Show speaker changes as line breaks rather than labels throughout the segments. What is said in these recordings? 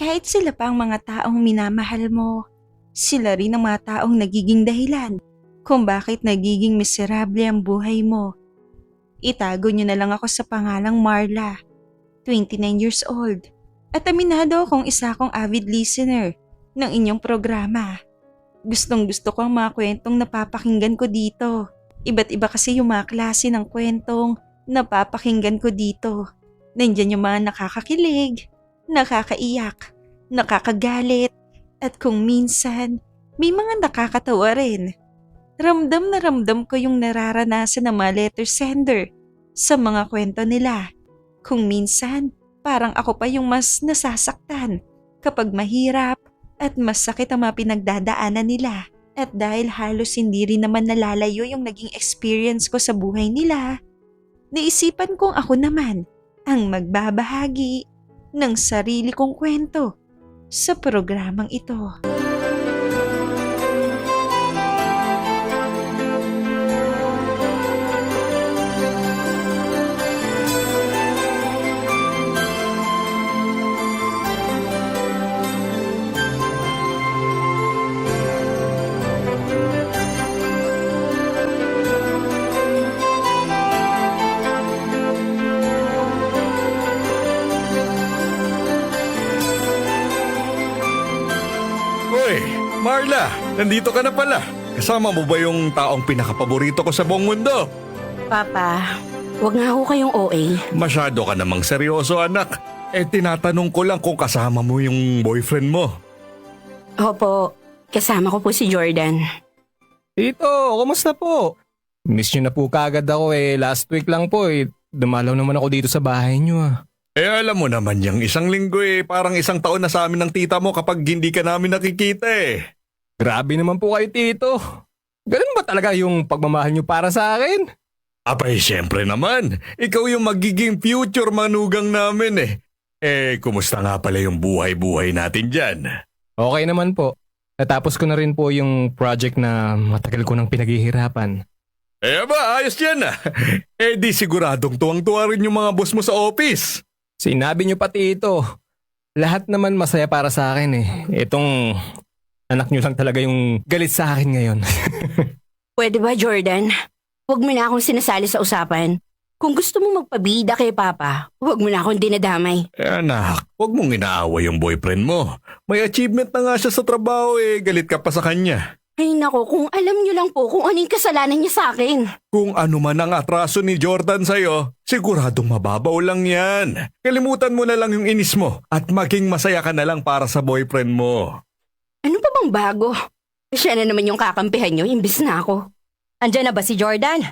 Kahit sila pa ang mga taong minamahal mo, sila rin ang mga taong nagiging dahilan kung bakit nagiging miserable ang buhay mo. Itago niyo na lang ako sa pangalang Marla, 29 years old. At aminado akong isa akong avid listener ng inyong programa. Gustong-gusto ko ang mga kwentong napapakinggan ko dito. Iba't iba kasi yung mga klase ng kwentong napapakinggan ko dito. Nandiyan yung mga nakakakilig, nakakaiyak, nakakagalit, at kung minsan, may mga nakakatawa rin. Ramdam na ramdam ko yung nararanasan ng mga letter sender sa mga kwento nila. Kung minsan, parang ako pa yung mas nasasaktan kapag mahirap at masakit ang mga pinagdadaanan nila. At dahil halos hindi rin naman nalalayo yung naging experience ko sa buhay nila, naisipan kong ako naman ang magbabahagi ng sarili kong kwento sa programang ito.
Hoy, Marla, nandito ka na pala. Kasama mo ba yung taong pinakapaborito ko sa buong mundo?
Papa, wag nga ho kayong OA.
Masyado ka namang seryoso, anak. Tinatanong ko lang kung kasama mo yung boyfriend mo.
Opo, kasama ko po si Jordan.
Tito, kumusta po? Miss nyo na po kagad ako last week lang po Dumalaw naman ako dito sa bahay nyo
Alam mo naman yung isang linggo parang isang taon na sa amin ng tita mo kapag hindi ka namin nakikita
Grabe naman po kayo, Tito. Ganun ba talaga yung pagmamahal nyo para sa akin?
Abay, syempre naman. Ikaw yung magiging future manugang namin kumusta nga pala yung buhay-buhay natin dyan?
Okay naman po. Natapos ko na rin po yung project na matagal ko nang pinaghihirapan.
Aba, ayos yan di siguradong tuwang-tuwa rin yung mga boss mo sa office.
Sinabi nyo pa, Tito. Lahat naman masaya para sa akin Itong anak nyo lang talaga yung galit sa akin ngayon.
Pwede ba, Jordan? Huwag mo na akong sinasali sa usapan. Kung gusto mo magpabida kay Papa, huwag mo na akong dinadamay.
Anak, huwag mong inaaway yung boyfriend mo. May achievement na nga siya sa trabaho galit ka pa sa kanya.
Ay nako, kung alam niyo lang po kung ano yung kasalanan niya sa akin.
Kung ano man ang atraso ni Jordan sa'yo, siguradong mababaw lang yan. Kalimutan mo na lang yung inis mo at maging masaya ka na lang para sa boyfriend mo.
Ano pa bang bago? Siya na naman yung kakampihan niyo, imbis na ako.
Andyan na ba si Jordan?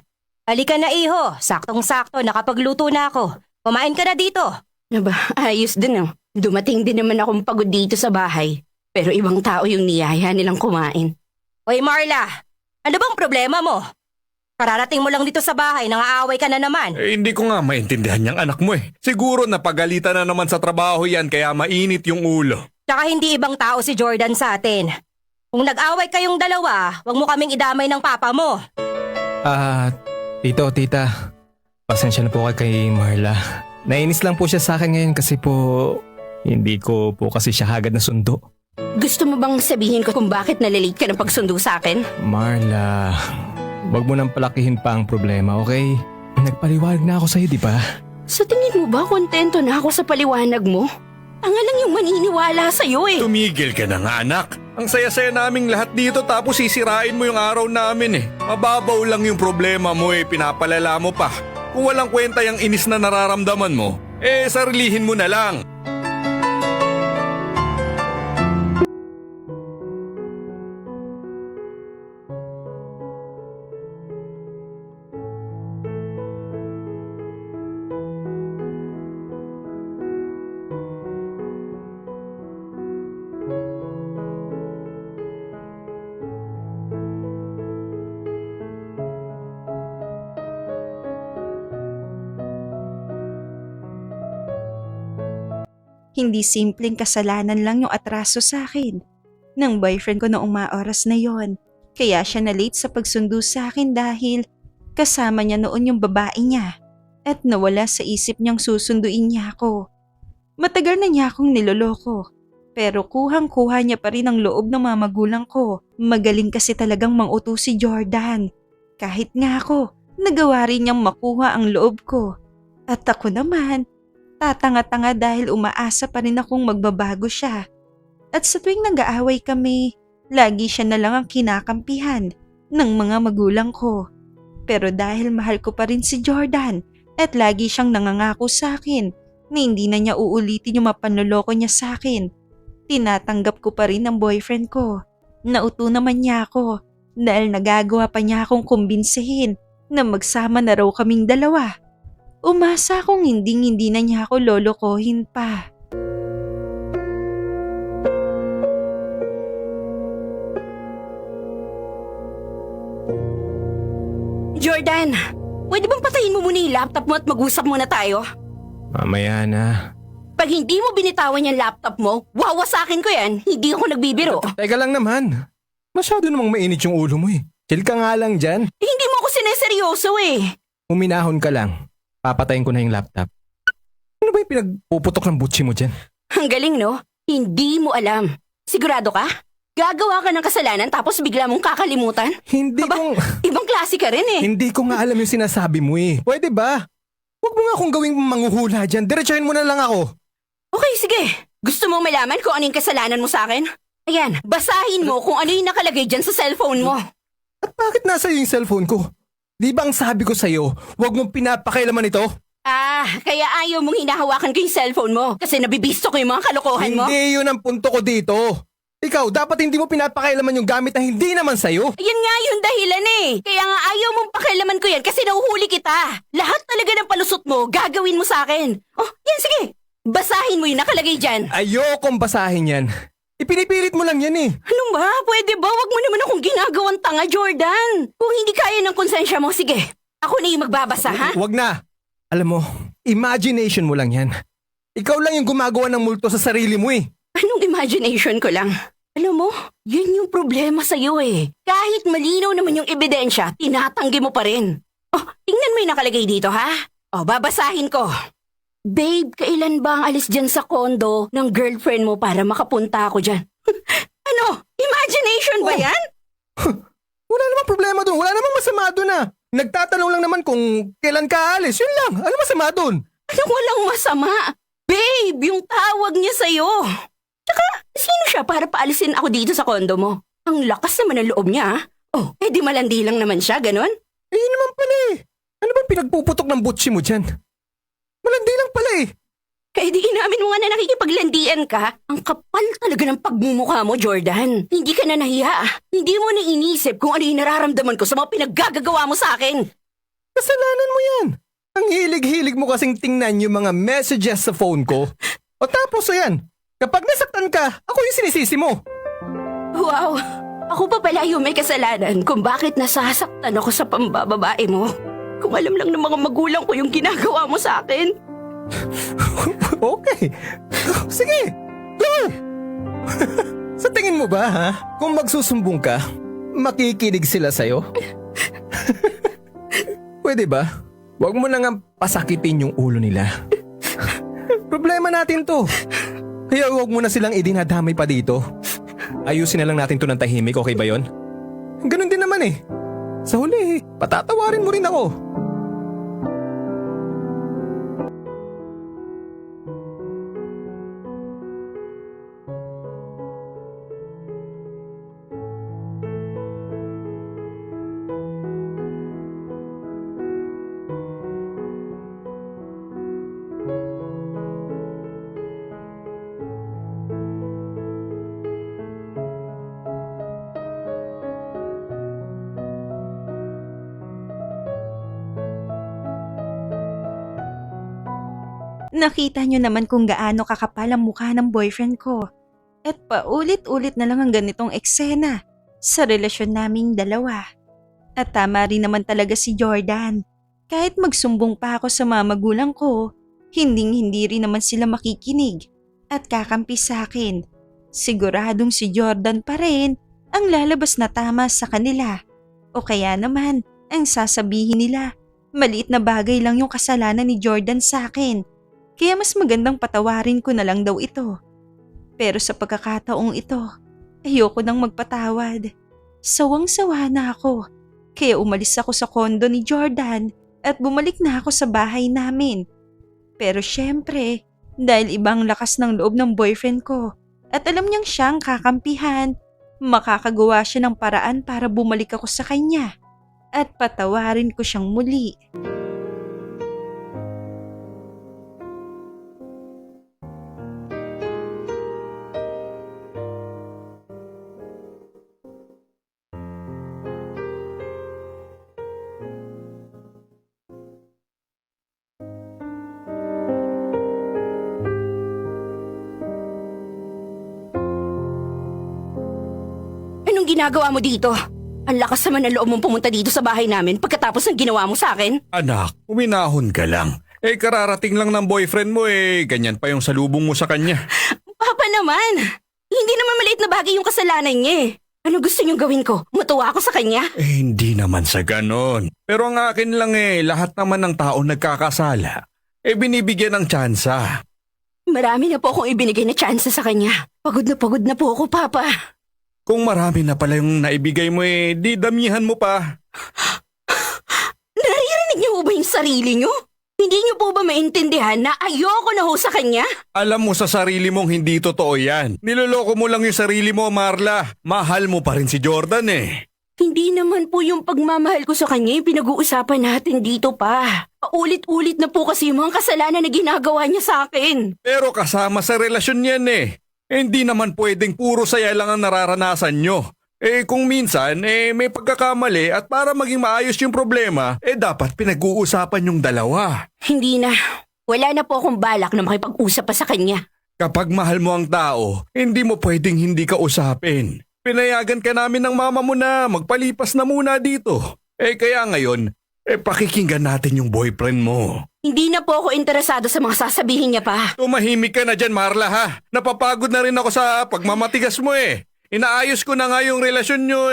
Halika na, iho. Saktong-sakto, nakapagluto na ako. Kumain ka na dito.
Aba, ayos din Dumating din naman akong pagod dito sa bahay. Pero ibang tao yung niyaya nilang kumain.
Hoy Marla, ano bang problema mo? Kararating mo lang dito sa bahay, nang-aaway ka na naman.
Hindi ko nga maintindihan yung anak mo Siguro napagalitan na naman sa trabaho yan kaya mainit yung ulo.
Tsaka hindi ibang tao si Jordan sa atin. Kung nag-away kayong dalawa, wag mo kaming idamay ng papa mo.
Tito, tita. Pasensya na po kay Marla. Nainis lang po siya sa akin ngayon kasi po hindi ko po kasi siya agad na sundo.
Gusto mo bang sabihin ko kung bakit nalilate ka ng pagsundo sa akin?
Marla, wag mo nang palakihin pa ang problema, okay? Nagpaliwanag na ako sa'yo, di ba?
Sa tingin mo ba kontento na ako sa paliwanag mo? Tanga lang yung maniniwala sa'yo
Tumigil ka na nga, anak. Ang saya-saya naming lahat dito tapos sisirain mo yung araw namin Mababaw lang yung problema mo pinapalala mo pa. Kung walang kwenta yung inis na nararamdaman mo, sarilihin mo na lang.
Hindi simpleng kasalanan lang yung atraso sa akin ng boyfriend ko noong mga oras na yon. Kaya siya na late sa pagsundo sa akin dahil kasama niya noon yung babae niya at nawala sa isip niyang susunduin niya ako. Matagal na niya akong niloloko Pero kuhang-kuha niya pa rin ang loob ng mga magulang ko. Magaling kasi talagang manguto si Jordan. Kahit nga ako, nagawa rin niyang makuha ang loob ko. At ako naman, tatanga-tanga dahil umaasa pa rin akong magbabago siya. At sa tuwing nag-aaway kami, lagi siya na lang ang kinakampihan ng mga magulang ko. Pero dahil mahal ko pa rin si Jordan at lagi siyang nangangako sa akin na hindi na niya uulitin yung mapanloloko niya sa akin, tinatanggap ko pa rin ang boyfriend ko. Nauto naman niya ako dahil nagagawa pa niya akong kumbinsihin na magsama na raw kaming dalawa. Umasa akong hindi na niya ako lolokohin pa.
Jordan, pwede bang patayin mo muna yung laptop mo at mag-usap muna tayo?
Mamaya na.
Pag hindi mo binitawan yung laptop mo, wawasakin ko yan. Hindi ako nagbibiro.
Teka lang naman. Masyado namang mainit yung ulo mo eh. Chill ka nga lang dyan.
Hindi mo ako sineseryoso eh.
Uminahon ka lang. Papatayin ko na yung laptop. Ano ba yung pinagpuputok ng butsi mo dyan?
Ang galing no? Hindi mo alam. Sigurado ka? Gagawa ka ng kasalanan tapos bigla mong kakalimutan?
Hindi
Aba,
kong...
Ibang klase ka rin eh.
Hindi ko nga alam yung sinasabi mo eh. Pwede ba? Huwag mo nga akong gawing manghuhula dyan. Diretsahin mo na lang ako.
Okay, sige. Gusto mo malaman kung ano yung kasalanan mo sa akin? Ayan, basahin mo kung ano yung nakalagay dyan sa cellphone mo.
At bakit nasa iyo yung cellphone ko? Di ba ang sabi ko sa'yo, huwag mong pinapakailaman ito?
Kaya ayaw mong hinahawakan ko yung cellphone mo kasi nabibisto ko yung mga kalokohan mo?
Hindi yun ang punto ko dito. Ikaw, dapat hindi mo pinapakailaman yung gamit na hindi naman sa'yo.
Yan nga yung dahilan eh. Kaya nga ayaw mong pakialaman ko yan kasi nahuhuli kita. Lahat talaga ng palusot mo, gagawin mo sa akin. Oh, yan sige. Basahin mo yung nakalagay dyan.
Ayokong basahin yan. Ipinipilit mo lang yan eh.
Ano ba? Pwede ba? Wag mo naman akong ginagawang tanga, Jordan. Kung hindi kaya ng konsensya mo, sige. Ako na yung magbabasa, ha?
Wag na. Alam mo, imagination mo lang yan. Ikaw lang yung gumagawa ng multo sa sarili mo eh.
Anong imagination ko lang? Alam mo, yun yung problema sa'yo eh. Kahit malinaw naman yung ebidensya, tinatanggi mo pa rin. Oh, tingnan mo yung nakalagay dito, ha? Oh, babasahin ko. Babe, kailan ba ang alis dyan sa kondo ng girlfriend mo para makapunta ako dyan? Ano? Imagination ba yan?
Wala namang problema doon. Wala namang masama doon ah. Nagtatanong lang naman kung kailan ka aalis. Yun lang. Ano masama doon?
Anong walang masama? Babe, yung tawag niya sa'yo. Tsaka, sino siya para paalisin ako dito sa kondo mo? Ang lakas naman ng loob niya, ah. Oh, di malandi lang naman siya, ganon?
Eh, yun naman pala eh. Ano ba pinagpuputok ng butsi mo dyan? Malandi lang pala eh.
Kaya di inamin mo nga na nakikipaglandian ka. Ang kapal talaga ng pagmumukha mo, Jordan. Hindi ka na nahiya. Hindi mo na inisip kung ano yung nararamdaman ko sa mga pinaggagagawa mo sa akin.
Kasalanan mo yan. Ang hilig-hilig mo kasing tingnan yung mga messages sa phone ko. O tapos ayan, kapag nasaktan ka, ako yung sinisisi mo.
Wow, ako pa pala yung may kasalanan kung bakit nasasaktan ako sa pambababae mo. Kung alam lang ng mga magulang ko yung ginagawa mo sa akin.
Okay. Sige, go! Sa tingin mo ba ha? Kung magsusumbong ka, makikinig sila sa'yo? Pwede ba? Huwag mo na nga pasakitin yung ulo nila. Problema natin to. Kaya huwag mo na silang idinadamay pa dito. Ayusin na lang natin to ng tahimik, okay ba yon? Ganun din naman eh. Sa huli, patatawarin mo rin ako.
Nakita niyo naman kung gaano kakapal ang mukha ng boyfriend ko. At paulit-ulit na lang ang ganitong eksena sa relasyon naming dalawa. At tama rin naman talaga si Jordan. Kahit magsumbong pa ako sa mga magulang ko, hindi rin naman sila makikinig at kakampi sa akin. Siguradong si Jordan pa rin ang lalabas na tama sa kanila. O kaya naman, ang sasabihin nila, maliit na bagay lang yung kasalanan ni Jordan sa akin. Kaya mas magandang patawarin ko na lang daw ito. Pero sa pagkakataong ito, ayoko nang magpatawad. Sawang-sawa na ako. Kaya umalis ako sa kondo ni Jordan at bumalik na ako sa bahay namin. Pero syempre, dahil ibang lakas ng loob ng boyfriend ko at alam niyang siyang kakampihan, makakagawa siya ng paraan para bumalik ako sa kanya at patawarin ko siyang muli.
Anong ginagawa mo dito? Ang lakas naman ng loob mong pumunta dito sa bahay namin pagkatapos ng ginawa mo sa akin.
Anak, uminahon ka lang. Kararating lang ng boyfriend mo ganyan pa yung salubong mo sa kanya.
Papa naman! Hindi naman maliit na bagay yung kasalanan niya eh. Ano gusto niyong gawin ko? Matuwa ako sa kanya?
Hindi naman sa ganon. Pero ang akin lang lahat naman ng tao nagkakasala. Binibigyan ng tsansa.
Marami na po akong ibinigay na chance sa kanya. Pagod na po ako, Papa.
Kung marami na pala yung naibigay mo di damihan mo pa.
Naririnig niyo ba yung sarili niyo? Hindi niyo po ba maintindihan na ayoko na ho sa kanya?
Alam mo sa sarili mong hindi totoo yan. Niloloko mo lang yung sarili mo, Marla. Mahal mo pa rin si Jordan
Hindi naman po yung pagmamahal ko sa kanya yung pinag-uusapan natin dito pa. Paulit-ulit na po kasi yung mga kasalanan na ginagawa niya sa akin.
Pero kasama sa relasyon yan Hindi naman pwedeng puro saya lang ang nararanasan nyo. Kung minsan, may pagkakamali at para maging maayos yung problema, dapat pinag-uusapan yung dalawa.
Hindi na. Wala na po akong balak na makipag-usap pa sa kanya.
Kapag mahal mo ang tao, hindi mo pwedeng hindi ka usapin. Pinayagan ka namin ng mama mo na magpalipas na muna dito. Kaya ngayon, pakikinggan natin yung boyfriend mo.
Hindi na po ako interesado sa mga sasabihin niya pa.
Tumahimik ka na dyan, Marla ha. Napapagod na rin ako sa pagmamatigas mo Inaayos ko na nga yung relasyon nyo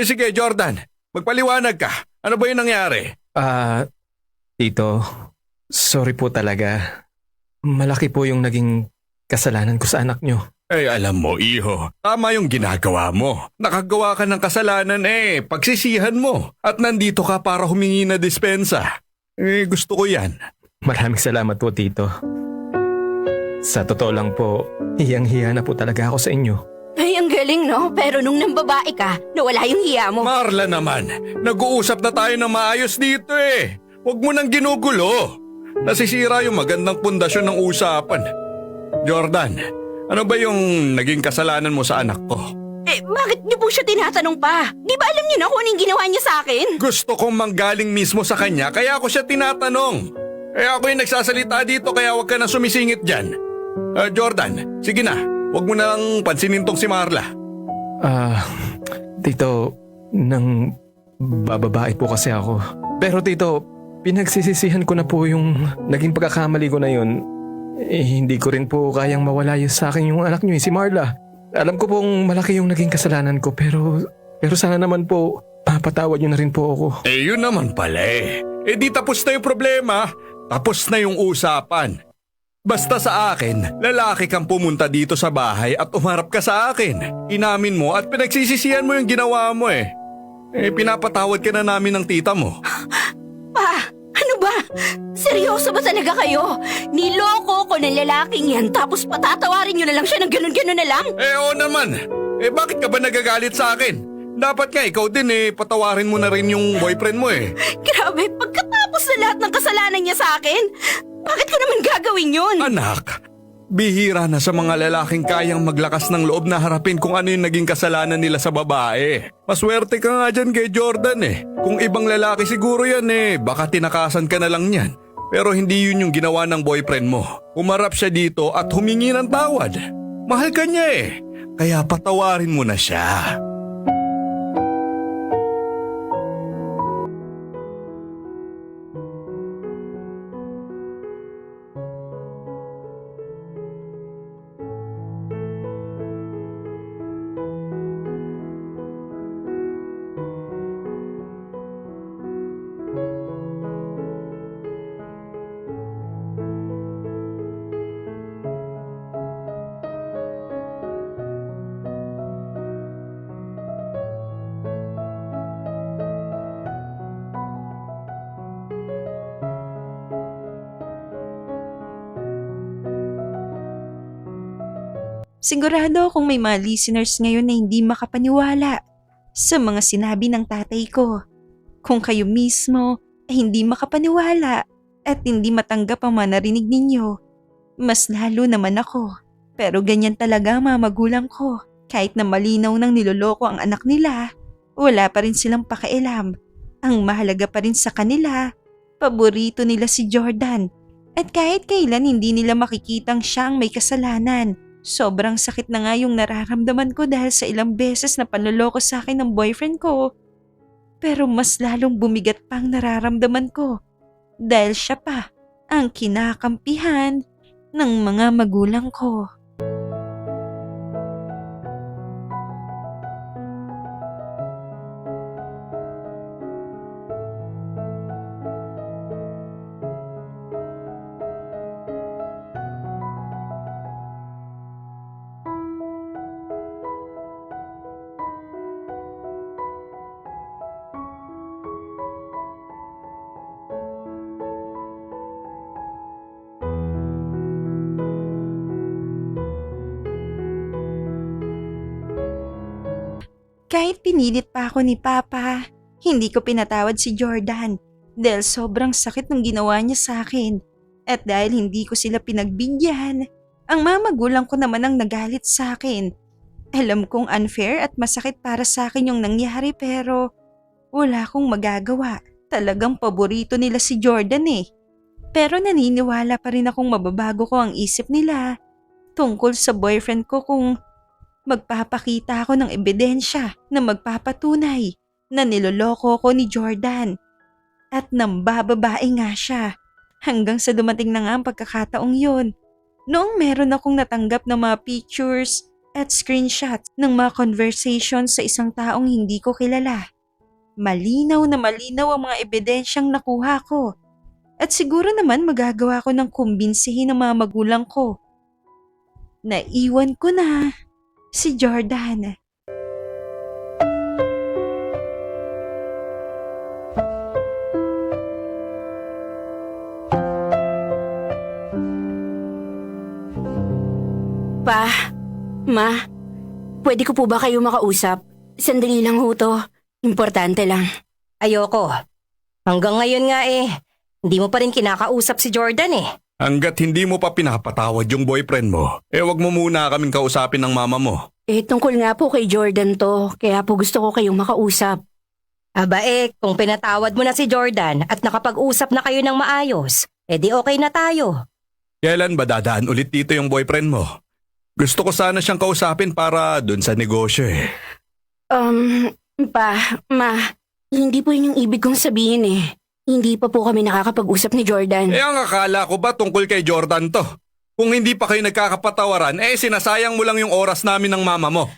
sige, Jordan, magpaliwanag ka. Ano ba yung nangyari?
Tito, sorry po talaga. Malaki po yung naging kasalanan ko sa anak nyo.
Alam mo, iho, tama yung ginagawa mo. Nakagawa ka ng kasalanan pagsisihan mo. At nandito ka para humingi na dispensa. Gusto ko yan.
Maraming salamat po, Tito. Sa totoo lang po, hiyang-hiya na po talaga ako sa inyo.
Ay, ang galing no? Pero nung nambabae ka, nawala yung hiya mo.
Marla naman, nag-uusap na tayo ng maayos dito Huwag mo nang ginugulo. Nasisira yung magandang pundasyon ng usapan. Jordan, ano ba yung naging kasalanan mo sa anak ko?
Bakit niyo po siya tinatanong pa? Di ba alam niyo na kung anong ginawa niya sa akin?
Gusto kong manggaling mismo sa kanya kaya ako siya tinatanong. Ako yung nagsasalita dito kaya huwag ka na sumisingit dyan. Jordan, sige na. Huwag mo na lang pansinin tong si Marla.
Tito, nang bababae po kasi ako. Pero Tito, pinagsisisihan ko na po yung naging pagkakamali ko na yun. Hindi ko rin po kayang mawala yun sa akin yung anak niyo si Marla. Alam ko pong malaki yung naging kasalanan ko pero sana naman po papatawad niyo na rin po ako.
Yun naman pala di tapos na yung problema. Tapos na yung usapan. Basta sa akin, lalaki kang pumunta dito sa bahay at umarap ka sa akin. Inamin mo at pinagsisisihan mo yung ginawa mo pinapatawad ka na namin ng tita mo.
Pa, ano ba? Seryoso ba talaga kayo? Niloko ko ng lalaking yan tapos patatawarin niyo na lang siya ng ganun-ganun na lang?
Oo naman. Bakit ka ba nagagalit sa akin? Dapat nga ikaw din patawarin mo na rin yung boyfriend mo
Grabe, pagkatapos na lahat ng kasalanan niya sa akin, bakit ko naman gagawin yun?
Anak, bihira na sa mga lalaking kayang maglakas ng loob na harapin kung ano yung naging kasalanan nila sa babae. Maswerte ka nga dyan kay Jordan Kung ibang lalaki siguro yan baka tinakasan ka na lang yan. Pero hindi yun yung ginawa ng boyfriend mo. Umarap siya dito at humingi ng tawad. Mahal ka niya kaya patawarin mo na siya.
Sigurado akong may mga listeners ngayon na hindi makapaniwala sa mga sinabi ng tatay ko. Kung kayo mismo ay hindi makapaniwala at hindi matanggap ang mga narinig ninyo, mas lalo naman ako. Pero ganyan talaga ang mga magulang ko. Kahit na malinaw nang niloloko ang anak nila, wala pa rin silang pakialam. Ang mahalaga pa rin sa kanila, paborito nila si Jordan. At kahit kailan hindi nila makikitang siya ang may kasalanan. Sobrang sakit na nga yung nararamdaman ko dahil sa ilang beses na panloloko sa akin ng boyfriend ko. Pero mas lalong bumigat pa ang nararamdaman ko dahil siya pa ang kinakampihan ng mga magulang ko. Kahit pinilit pa ako ni Papa, hindi ko pinatawad si Jordan dahil sobrang sakit ng ginawa niya sa akin. At dahil hindi ko sila pinagbigyan, ang mga magulang ko naman ang nagalit sa akin. Alam kong unfair at masakit para sa akin yung nangyari pero wala akong magagawa. Talagang paborito nila si Jordan eh. Pero naniniwala pa rin akong mababago ko ang isip nila tungkol sa boyfriend ko kung magpapakita ako ng ebidensya na magpapatunay na niloloko ko ni Jordan. At nambababae nga siya. Hanggang sa dumating na nga ang pagkakataong yun. Noong meron akong natanggap na mga pictures at screenshots ng mga conversations sa isang taong hindi ko kilala. Malinaw na malinaw ang mga ebidensyang nakuha ko. At siguro naman magagawa ko ng kumbinsihin ng mga magulang ko. Naiwan ko na si Jordan.
Pa, Ma, pwede ko po ba kayo makausap? Sandali lang ho to. Importante lang.
Ayoko. Hanggang ngayon nga hindi mo pa rin kinakausap si Jordan
Hanggat hindi mo pa pinapatawad yung boyfriend mo, wag mo muna kaming kausapin ng mama mo.
Tungkol nga po kay Jordan to, kaya po gusto ko kayong makausap.
Aba kung pinatawad mo na si Jordan at nakapag-usap na kayo ng maayos, di okay na tayo.
Kailan ba dadaan ulit dito yung boyfriend mo? Gusto ko sana siyang kausapin para dun sa negosyo
Pa, Ma, hindi po yun yung ibig kong sabihin Hindi pa po kami nakakapag-usap ni Jordan.
Ang akala ko ba tungkol kay Jordan to? Kung hindi pa kayo nagkakapatawaran, sinasayang mo lang yung oras namin ng mama mo.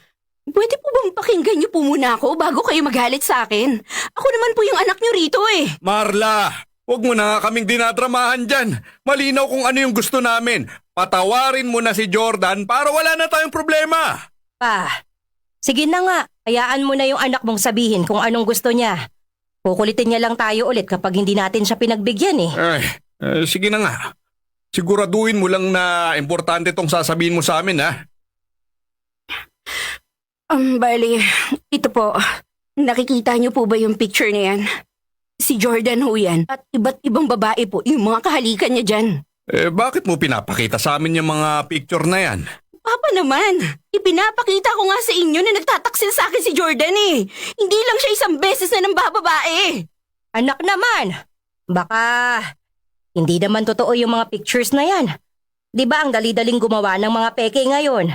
Pwede po bang pakinggan niyo po muna ako bago kayo magalit sa akin? Ako naman po yung anak niyo rito
Marla, huwag mo na kaming dinadramahan dyan. Malinaw kung ano yung gusto namin. Patawarin mo na si Jordan para wala na tayong problema.
Pa, sige na nga, hayaan mo na yung anak mong sabihin kung anong gusto niya. Kukulitin niya lang tayo ulit kapag hindi natin siya pinagbigyan
Sige na nga. Siguraduhin mo lang na importante tong sasabihin mo sa amin
Bali, ito po. Nakikita niyo po ba yung picture na yan? Si Jordan ho yan. At iba't ibang babae po yung mga kahalikan niya dyan.
Bakit mo pinapakita sa amin yung mga picture na yan?
Papa naman, ipinapakita ko nga sa inyo na nagtataksil sa akin si Jordan Hindi lang siya isang beses na nambababae.
Anak naman, baka hindi naman totoo yung mga pictures na yan. Di ba ang dali-daling gumawa ng mga peke ngayon?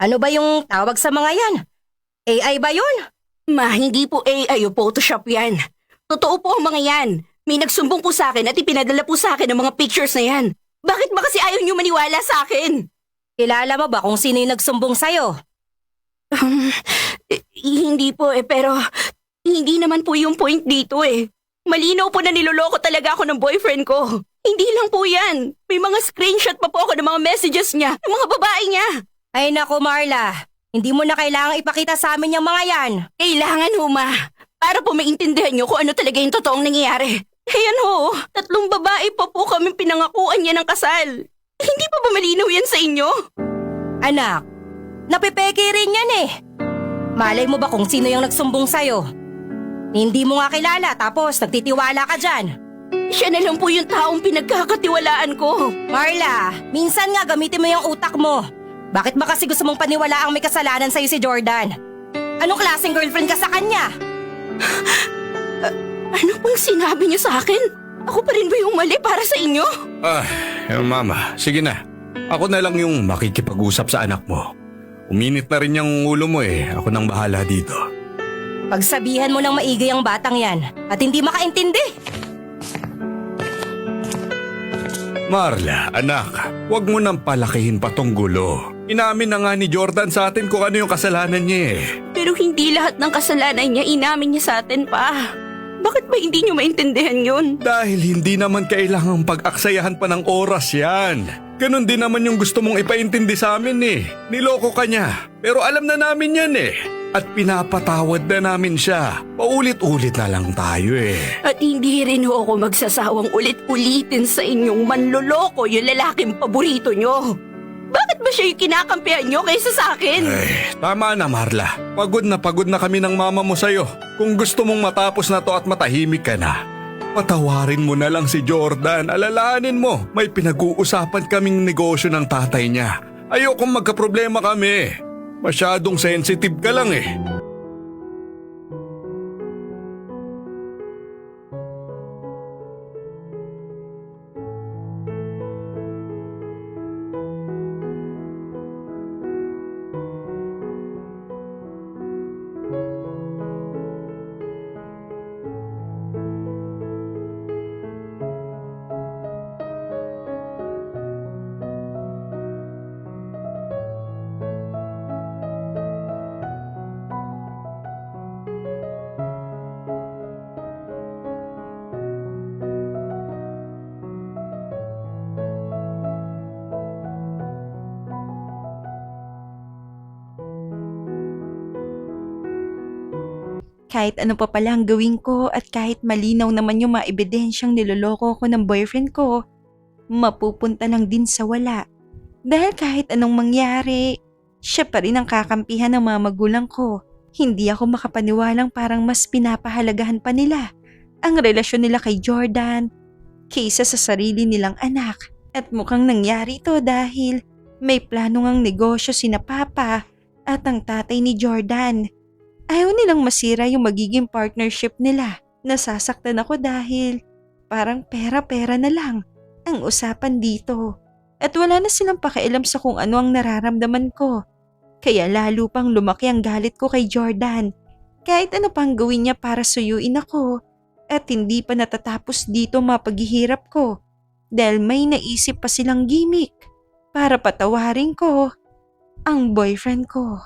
Ano ba yung tawag sa mga yan? AI ba yun?
Ma, hindi po AI o Photoshop yan. Totoo po ang mga yan. May nagsumbong po sa akin at ipinadala po sa akin ang mga pictures na yan. Bakit ba kasi ayaw niyo maniwala sa akin?
Kilala mo ba kung sino yung nagsumbong sa'yo?
Hindi po pero hindi naman po yung point dito Malinaw po na niloloko talaga ako ng boyfriend ko. Hindi lang po yan. May mga screenshot pa po ako ng mga messages niya, ng mga babae niya.
Ay naku Marla, hindi mo na kailangang ipakita sa amin yung mga yan.
Kailangan ho, Ma. Para po maintindihan niyo kung ano talaga yung totoong nangyayari. Ayan ho, 3 babae pa po kami pinangakuan niya ng kasal. Hindi pa ba malinaw yan sa inyo?
Anak, Napipeke rin yan eh. Malay mo ba kung sino yung nagsumbong sa'yo? Hindi mo nga kilala tapos nagtitiwala ka dyan.
Siya na lang po yung taong pinagkakatiwalaan ko.
Marla, minsan nga gamitin mo yung utak mo. Bakit ba kasi gusto mong paniwalaang may kasalanan sa'yo si Jordan? Anong klaseng girlfriend ka sa kanya?
Ano pang sinabi niyo sa akin? Ako pa rin ba yung mali para sa inyo?
Mama, sige na. Ako na lang yung makikipag-usap sa anak mo. Uminit na rin yung ulo mo eh. Ako nang bahala dito.
Pagsabihan mo ng maigi ang batang yan at hindi makaintindi.
Marla, anak, huwag mo nang palakihin pa tong gulo. Inamin na nga ni Jordan sa atin kung ano yung kasalanan niya eh.
Pero hindi lahat ng kasalanan niya inamin niya sa atin pa. Bakit ba hindi niyo maintindihan yun?
Dahil hindi naman kailangang pag-aksayahan pa ng oras yan. Ganon din naman yung gusto mong ipaintindi sa amin eh. Niloko ka niya. Pero alam na namin yan eh. At pinapatawad na namin siya. Paulit-ulit na lang tayo eh.
At hindi rin ho ako magsasawang ulit-ulitin sa inyong manloloko yung lalaking paborito nyo. Bakit ba siya yung kinakampihan nyo kaysa sa akin?
Tama na Marla. Pagod na kami ng mama mo sa'yo. Kung gusto mong matapos na to at matahimik ka na, patawarin mo na lang si Jordan. Alalahanin mo, may pinag-uusapan kaming negosyo ng tatay niya. Ayokong magkaproblema kami. Masyadong sensitive ka lang eh.
Kahit ano pa pala ang gawin ko at kahit malinaw naman yung mga ebidensyang niloloko ko ng boyfriend ko, mapupunta lang din sa wala. Dahil kahit anong mangyari, siya pa rin ang kakampihan ng mga magulang ko. Hindi ako makapaniwalang parang mas pinapahalagahan pa nila ang relasyon nila kay Jordan kaysa sa sarili nilang anak. At mukhang nangyari to dahil may plano ngang negosyo sina Papa at ang tatay ni Jordan. Ayaw nilang masira yung magiging partnership nila. Nasasaktan ako dahil parang pera-pera na lang ang usapan dito. At wala na silang pakialam sa kung ano ang nararamdaman ko. Kaya lalo pang lumaki ang galit ko kay Jordan. Kahit ano pang gawin niya para suyuin ako. At hindi pa natatapos dito mapaghihirap ko. Dahil may naisip pa silang gimmick para patawarin ko ang boyfriend ko.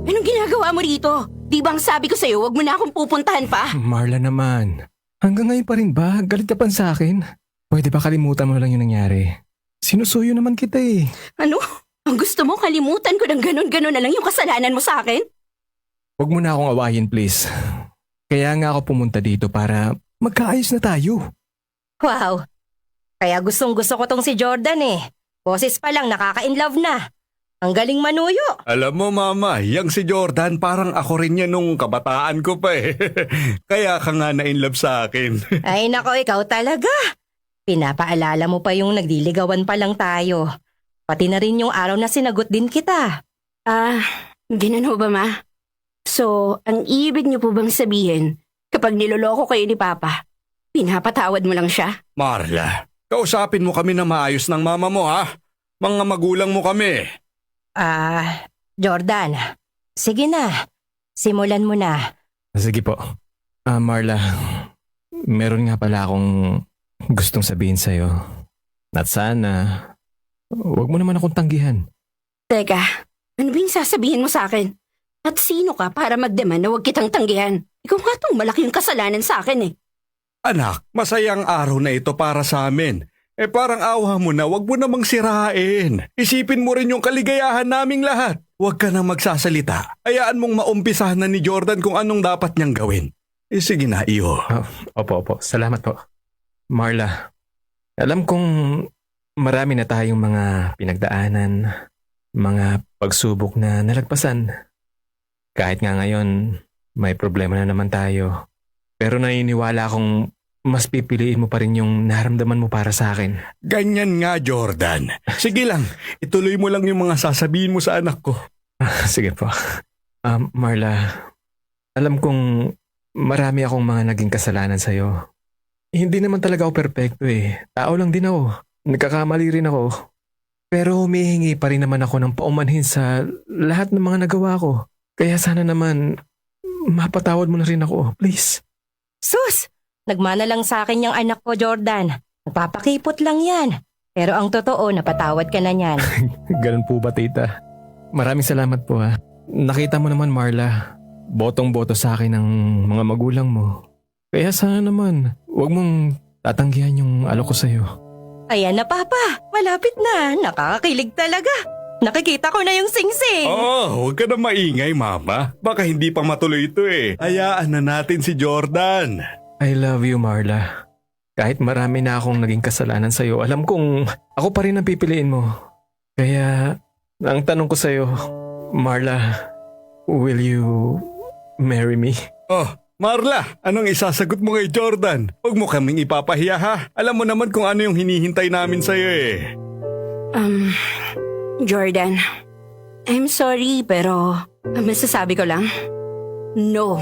Anong ginagawa mo rito? Di ba ang sabi ko sa'yo, wag mo na akong pupuntahan pa?
Marla naman. Hanggang ngayon pa rin ba? Galit ka pa sa akin? Pwede ba kalimutan mo lang yung nangyari? Sinusuyo naman kita eh.
Ano? Ang gusto mo, kalimutan ko ng ganun-ganun na lang yung kasalanan mo sa akin?
Huwag mo na akong awayin please. Kaya nga ako pumunta dito para magkaayos na tayo.
Wow, kaya gustong gusto ko tong si Jordan eh. Boses pa lang nakaka-inlove na. Ang galing manuyo.
Alam mo mama, yang si Jordan parang ako rin yan nung kabataan ko pa eh. Kaya ka nga na-inlove sa akin.
Ay nako, ikaw talaga. Pinapaalala mo pa yung nagdiligawan pa lang tayo. Pati na rin yung araw na sinagot din kita.
Ganun ho ba ma? So, ang ibig niyo po bang sabihin, kapag niloloko kayo ni Papa, pinapatawad mo lang siya?
Marla, kausapin mo kami na maayos ng mama mo ha. Mga magulang mo kami.
Jordan, sige na. Simulan mo na.
Sige po. Marla, meron nga pala akong gustong sabihin sa'yo. At sana, huwag mo naman akong tanggihan.
Teka, ano ba yung sasabihin mo sa akin? At sino ka para magdemand na huwag kitang tanggihan? Ikaw nga tong malaki yung kasalanan sa akin eh.
Anak, masayang araw na ito para sa amin. Parang awa mo na, wag mo namang sirain. Isipin mo rin yung kaligayahan naming lahat. Huwag ka nang magsasalita. Hayaan mong maumpisahan na ni Jordan kung anong dapat niyang gawin. Sige na, iyo.
Opo. Salamat po. Marla, alam kong marami na tayong mga pinagdaanan, mga pagsubok na nalagpasan. Kahit nga ngayon, may problema na naman tayo. Pero naniniwala akong mas pipiliin mo pa rin yung naramdaman mo para sa akin.
Ganyan nga, Jordan. Sige lang, ituloy mo lang yung mga sasabihin mo sa anak ko.
Sige po. Marla, alam kong marami akong mga naging kasalanan sa'yo. Hindi naman talaga ako perpekto eh. Tao lang din ako. Nagkakamali rin ako. Pero humihingi pa rin naman ako ng paumanhin sa lahat ng mga nagawa ko. Kaya sana naman mapatawad mo na rin ako, please.
Sus! Nagmana lang sa akin yung anak ko, Jordan. Nagpapakipot lang yan. Pero ang totoo, napatawad ka na niyan.
Ganun po ba, tita? Maraming salamat po ha. Nakita mo naman, Marla, botong-boto sa akin ng mga magulang mo. Kaya sana naman, huwag mong tatanggihan yung alok ko sa'yo.
Ayan na, Papa. Malapit na. Nakakakilig talaga. Nakikita ko na yung sing-sing.
Huwag ka na maingay, Mama. Baka hindi pa matuloy ito eh. Hayaan na natin si Jordan.
I love you, Marla. Kahit marami na akong naging kasalanan sa'yo, alam kong ako pa rin ang pipiliin mo. Kaya, ang tanong ko sa'yo, Marla, will you marry me?
Marla, anong isasagot mo kay Jordan? Huwag mo kaming ipapahiya ha. Alam mo naman kung ano yung hinihintay namin sa'yo eh.
Jordan, I'm sorry pero masasabi ko lang, no,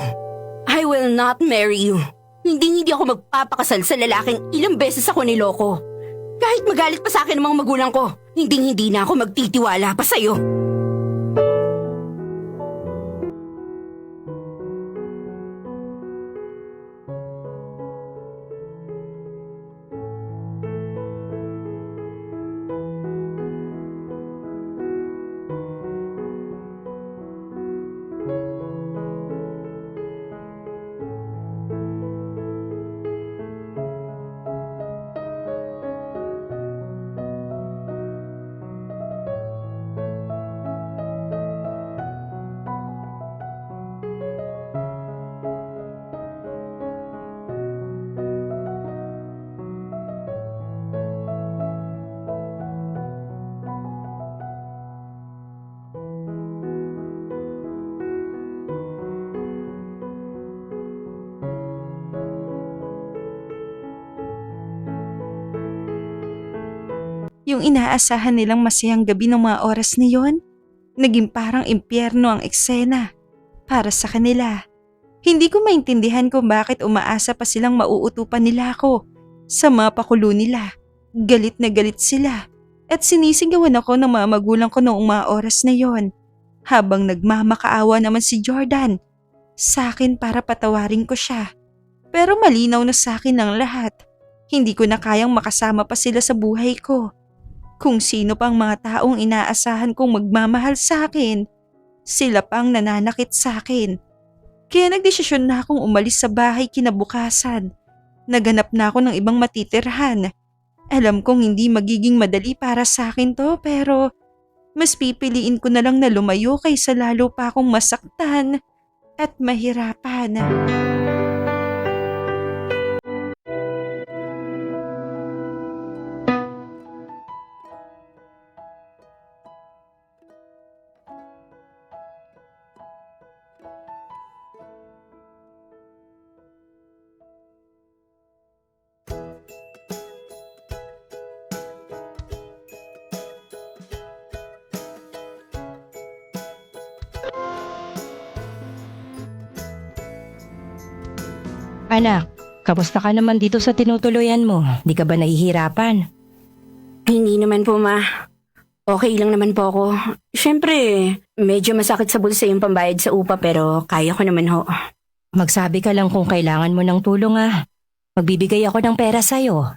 I will not marry you. Hindi ako magpapakasal sa lalaking ilang beses ako niloko. Kahit magalit pa sa akin ng mga magulang ko, hindi na ako magtitiwala pa sa'yo.
Yung inaasahan nilang masayang gabi ng mga oras na yon, naging parang impyerno ang eksena para sa kanila. Hindi ko maintindihan kung bakit umaasa pa silang mauutupan nila ako sa mga pakulo nila. Galit na galit sila at sinisigawan ako ng mga magulang ko noong mga oras na yon. Habang nagmamakaawa naman si Jordan sa akin para patawarin ko siya. Pero malinaw na sa akin ang lahat. Hindi ko na kayang makasama pa sila sa buhay ko. Kung sino pang mga taong inaasahan kong magmamahal sa akin, sila pang nananakit sa akin. Kaya nagdesisyon na akong umalis sa bahay kinabukasan. Naganap na ako ng ibang matitirhan. Alam kong hindi magiging madali para sa akin to pero mas pipiliin ko na lang na lumayo kaysa lalo pa akong masaktan at mahirapan.
Anak, kamusta ka naman dito sa tinutuloyan mo? Di ka ba nahihirapan?
Hindi naman po, Ma. Okay lang naman po ako. Siyempre, medyo masakit sa bulsa yung pambayad sa upa pero kaya ko naman ho.
Magsabi ka lang kung kailangan mo ng tulong Magbibigay ako ng pera sa'yo.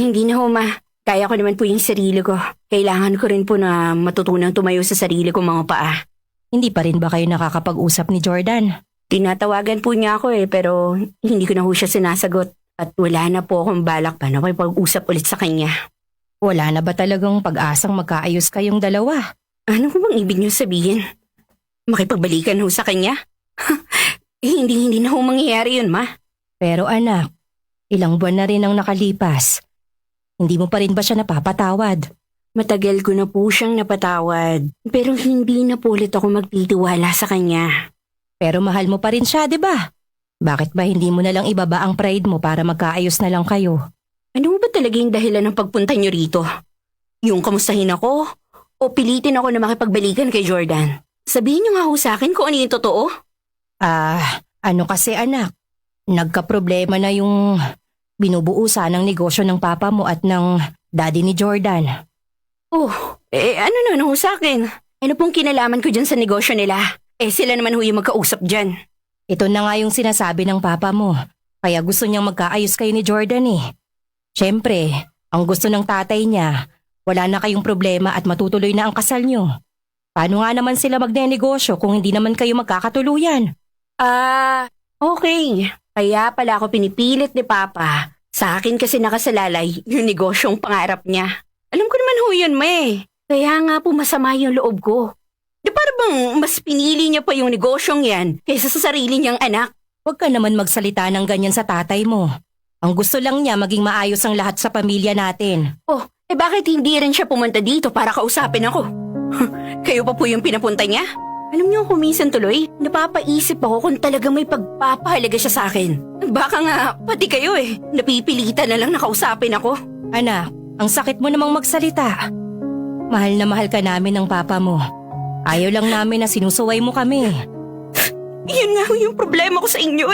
Hindi na ho, Ma. Kaya ko naman po yung sarili ko. Kailangan ko rin po na matutunang tumayo sa sarili kong mga paa.
Hindi pa rin ba kayo nakakapag-usap ni Jordan?
Tinatawagan po niya ako pero hindi ko na ho siya sinasagot. At wala na po akong balak pa na makipag-usap ulit sa kanya.
Wala na ba talagang pag-asang magkaayos kayong dalawa?
Ano ko bang ibig niyo sabihin? Makipagbalikan ho sa kanya? Hindi na ho mangyayari yun, ma.
Pero anak, ilang buwan na rin ang nakalipas. Hindi mo pa rin ba siya napapatawad?
Matagal ko na po siyang napatawad. Pero hindi na po ulit ako magtitiwala sa kanya.
Pero mahal mo pa rin siya, di ba? Bakit ba hindi mo na lang ibaba ang pride mo para magkaayos na lang kayo?
Ano ba talaga yung dahilan ng pagpunta niyo rito? Yung kamustahin ako? O pilitin ako na makipagbalikan kay Jordan? Sabihin niyo nga ho sa akin kung ano yung totoo.
Ano kasi anak? Nagka-problema na yung binubuo ng negosyo ng papa mo at ng daddy ni Jordan.
Oh, ano na ho sa akin? Ano pong kinalaman ko dyan sa negosyo nila? Sila naman ho yung magkausap dyan.
Ito na nga yung sinasabi ng papa mo. Kaya gusto niyang magkaayos kayo ni Jordan eh. Siyempre, ang gusto ng tatay niya, wala na kayong problema at matutuloy na ang kasal niyo. Paano nga naman sila magnenegosyo kung hindi naman kayo magkakatuluyan?
Okay. Kaya pala ako pinipilit ni Papa. Sa akin kasi nakasalalay yung negosyong pangarap niya. Alam ko naman ho yun, May. Kaya nga po masama yung loob ko. Di para bang mas pinili niya pa yung negosyong yan kaysa sa sarili niyang anak?
Huwag ka naman magsalita ng ganyan sa tatay mo. Ang gusto lang niya maging maayos ang lahat sa pamilya natin.
Bakit hindi rin siya pumunta dito para kausapin ako? Kayo pa po yung pinapunta niya? Alam niyo, kuminsan tuloy, napapaisip ako kung talagang may pagpapahalaga siya sa akin. Baka nga, pati kayo napipilitan na lang nakausapin ako.
Anak, ang sakit mo namang magsalita. Mahal na mahal ka namin ng papa mo. Ayaw lang namin na sinusuway mo kami.
Yun nga yung problema ko sa inyo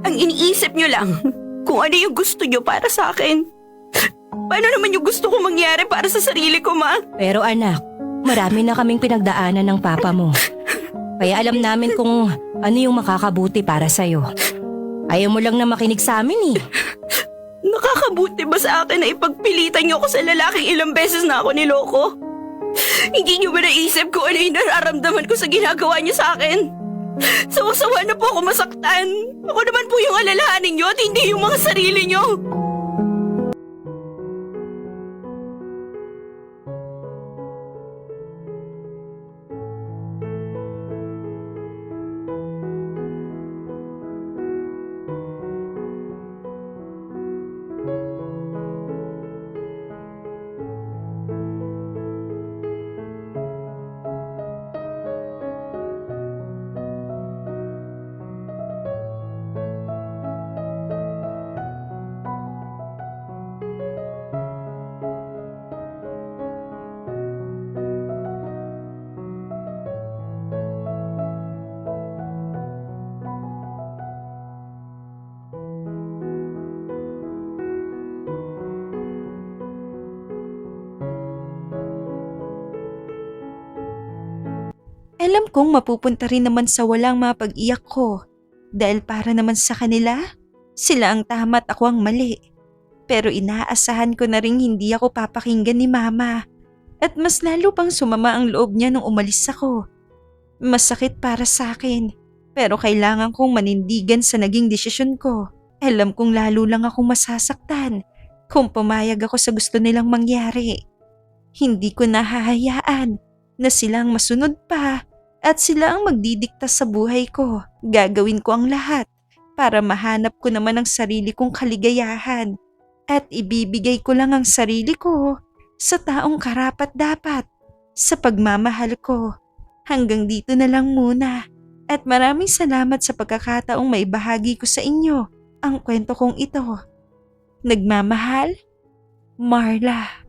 Ang iniisip niyo lang kung ano yung gusto niyo para sa akin. Paano naman yung gusto ko mangyari para sa sarili ko, ma?
Pero anak, marami na kaming pinagdaanan ng papa mo. Kaya alam namin kung ano yung makakabuti para sa'yo. Ayaw mo lang na makinig sa amin
Nakakabuti ba sa akin na ipagpilitan niyo ako sa lalaking ilang beses na ako niloko? Hindi niyo ba naisip kung ano yung nararamdaman ko sa ginagawa niyo sa akin? Sawa-sawa na po ako masaktan. Ako naman po yung alalahanin niyo at hindi yung mga sarili niyo.
Alam kong mapupunta rin naman sa walang mapag-iyak ko dahil para naman sa kanila, sila ang tama at ako ang mali. Pero inaasahan ko na rin hindi ako papakinggan ni Mama at mas lalo pang sumama ang loob niya nung umalis ako. Masakit para sa akin pero kailangan kong manindigan sa naging desisyon ko. Alam kong lalo lang akong masasaktan kung pumayag ako sa gusto nilang mangyari. Hindi ko nahahayaan na silang masunod pa at sila ang magdidikta sa buhay ko. Gagawin ko ang lahat para mahanap ko naman ang sarili kong kaligayahan at ibibigay ko lang ang sarili ko sa taong karapat-dapat sa pagmamahal ko. Hanggang dito na lang muna at maraming salamat sa pagkakataong maibahagi ko sa inyo ang kwento kong ito. Nagmamahal, Marla.